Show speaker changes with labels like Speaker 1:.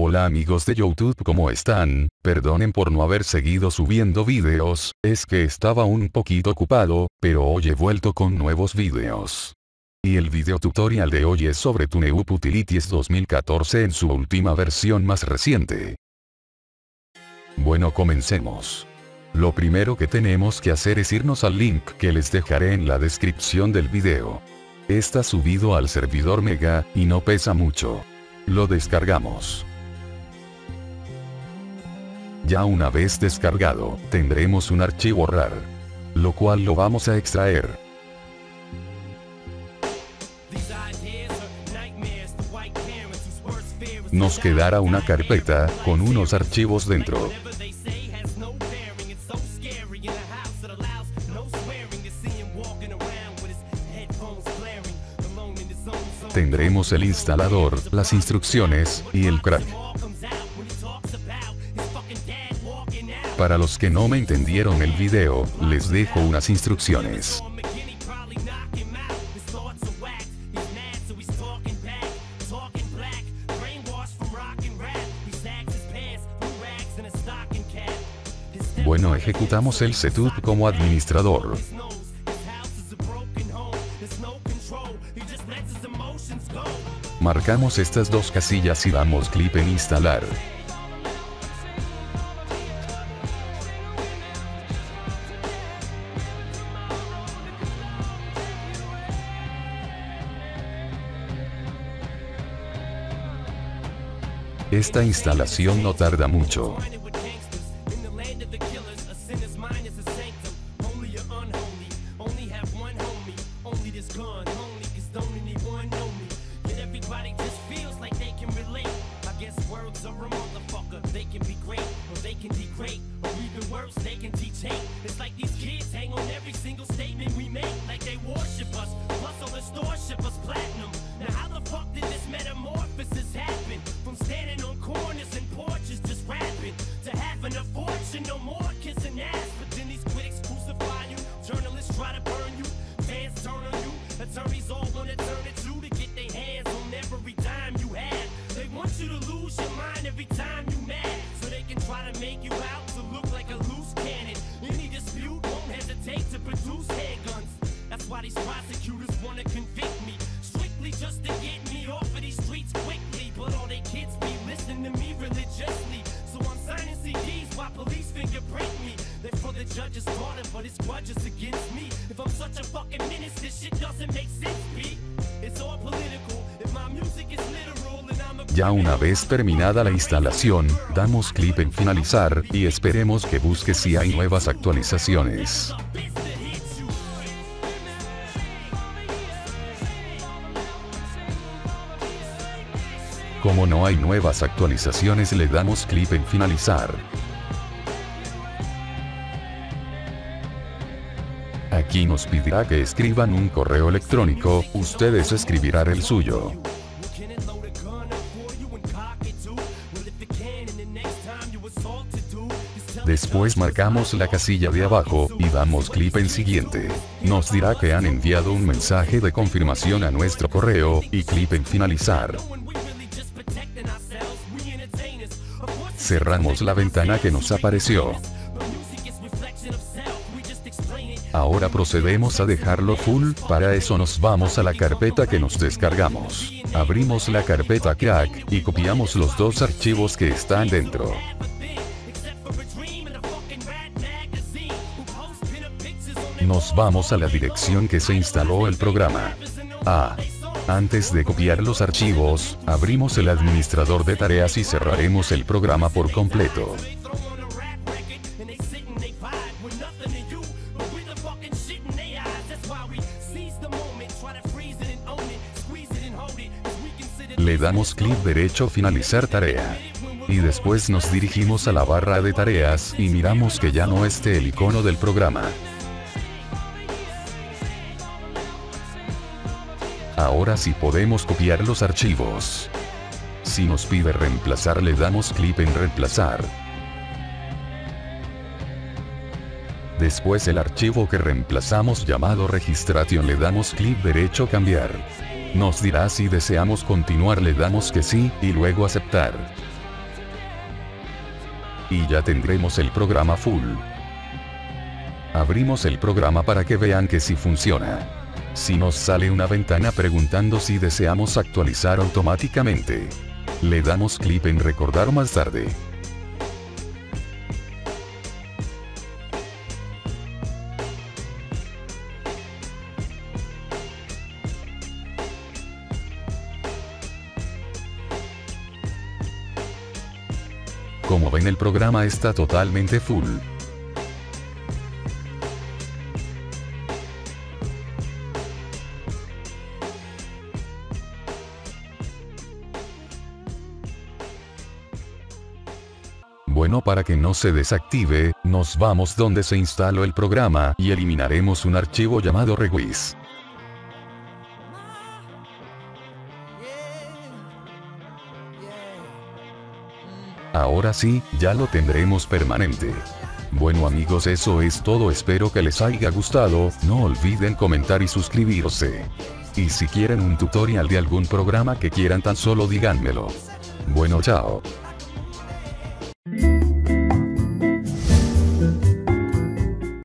Speaker 1: Hola amigos de YouTube, ¿cómo están? Perdonen por no haber seguido subiendo videos, es que estaba un poquito ocupado, pero hoy he vuelto con nuevos videos. Y el video tutorial de hoy es sobre TuneUp Utilities 2014 en su última versión más reciente. Bueno, comencemos. Lo primero que tenemos que hacer es irnos al link que les dejaré en la descripción del video. Está subido al servidor Mega, y no pesa mucho. Lo descargamos. Ya una vez descargado, tendremos un archivo RAR, lo cual lo vamos a extraer. Nos quedará una carpeta, con unos archivos dentro. Tendremos el instalador, las instrucciones, y el crack. Para los que no me entendieron el video, les dejo unas instrucciones. Bueno, ejecutamos el setup como administrador. Marcamos estas dos casillas y damos clic en instalar. Esta instalación no tarda mucho.
Speaker 2: These prosecutors wanna convict me strictly just to get me off of these streets quickly, but all they kids be listening to me religiously, so I'm signing CDs while police fingerprint me. They're for the judge's daughter, but it's grudges against me. If I'm such a fucking menace, this shit doesn't make sense, B. It's all political. If my music is literal and I'm a...
Speaker 1: Ya una vez terminada la instalación, damos clic en finalizar, y esperemos que busque si hay nuevas actualizaciones. Como no hay nuevas actualizaciones, le damos clic en finalizar. Aquí nos pedirá que escriban un correo electrónico, ustedes escribirán el suyo. Después marcamos la casilla de abajo, y damos clic en siguiente. Nos dirá que han enviado un mensaje de confirmación a nuestro correo, y clic en finalizar. Cerramos la ventana que nos apareció. Ahora procedemos a dejarlo full, para eso nos vamos a la carpeta que nos descargamos. Abrimos la carpeta crack, y copiamos los dos archivos que están dentro. Nos vamos a la dirección que se instaló el programa. Antes de copiar los archivos, abrimos el administrador de tareas y cerraremos el programa por completo. Le damos clic derecho finalizar tarea. Y después nos dirigimos a la barra de tareas y miramos que ya no esté el icono del programa. Ahora sí podemos copiar los archivos. Si nos pide reemplazar, le damos clic en reemplazar. Después el archivo que reemplazamos llamado registration le damos clic derecho cambiar. Nos dirá si deseamos continuar, le damos que sí, y luego aceptar. Y ya tendremos el programa full. Abrimos el programa para que vean que sí funciona. Si nos sale una ventana preguntando si deseamos actualizar automáticamente, le damos clic en recordar más tarde. Como ven, el programa está totalmente full. Bueno, para que no se desactive, nos vamos donde se instaló el programa y eliminaremos un archivo llamado rewiz. Ahora sí, ya lo tendremos permanente. Bueno amigos, eso es todo, espero que les haya gustado, no olviden comentar y suscribirse. Y si quieren un tutorial de algún programa que quieran, tan solo díganmelo. Bueno, chao.